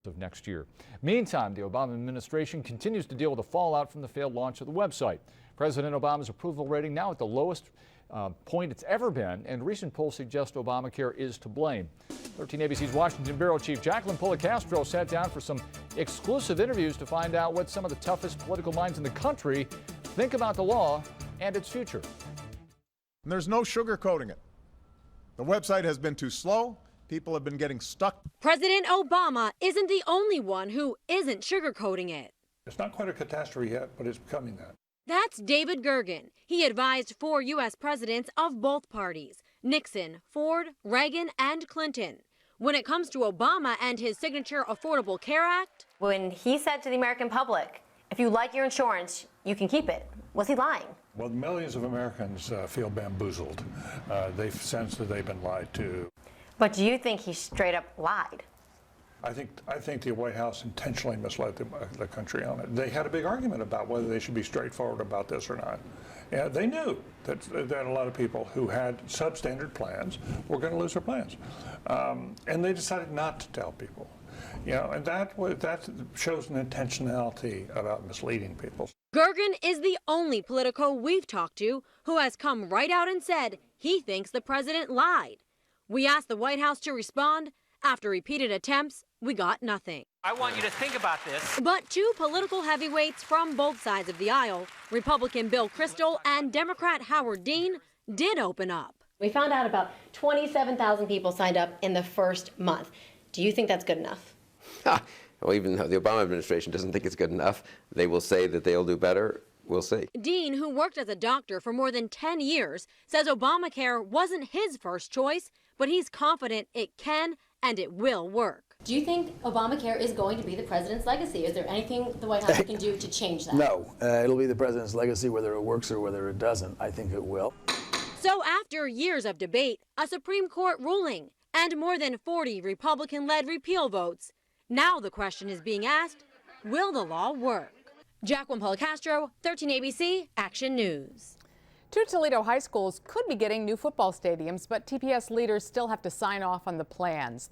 of next year. Meantime, the Obama administration continues to deal with the fallout from the failed launch of the website. President Obama's approval rating now at the lowest point it's ever been, and recent polls suggest Obamacare is to blame. 13 ABC's Washington Bureau Chief Jacqueline Policastro sat down for some exclusive interviews to find out what some of the toughest political minds in the country think about the law and its future. And there's no sugarcoating it. The website has been too slow. People have been getting stuck. President Obama isn't the only one who isn't sugarcoating it. It's not quite a catastrophe yet, but it's becoming that. That's David Gergen. He advised 4 U.S. presidents of both parties, Nixon, Ford, Reagan, and Clinton. When it comes to Obama and his signature Affordable Care Act, when he said to the American public, if you like your insurance, you can keep it, was he lying? Well, millions of Americans feel bamboozled. They've sensed that they've been lied to. But do you think he straight up lied? I think the White House intentionally misled the country on it. They had a big argument about whether they should be straightforward about this or not. And they knew that a lot of people who had substandard plans were going to lose their plans. And they decided not to tell people. You know, and that shows an intentionality about misleading people. Gergen is the only Politico we've talked to who has come right out and said he thinks the president lied. We asked the White House to respond. After repeated attempts, we got nothing. I want you to think about this. But 2 political heavyweights from both sides of the aisle, Republican Bill Kristol and Democrat Howard Dean, did open up. We found out about 27,000 people signed up in the first month. Do you think that's good enough? Well, even though the Obama administration doesn't think it's good enough, they will say that they'll do better. We'll see. Dean, who worked as a doctor for more than 10 years, says Obamacare wasn't his first choice, but he's confident it can and it will work. Do you think Obamacare is going to be the president's legacy? Is there anything the White House can do to change that? No, it'll be the president's legacy whether it works or whether it doesn't. I think it will. So after years of debate, a Supreme Court ruling, and more than 40 Republican-led repeal votes, now the question is being asked, will the law work? Jacqueline Policastro, 13 ABC, Action News. 2 Toledo high schools could be getting new football stadiums, but TPS leaders still have to sign off on the plans.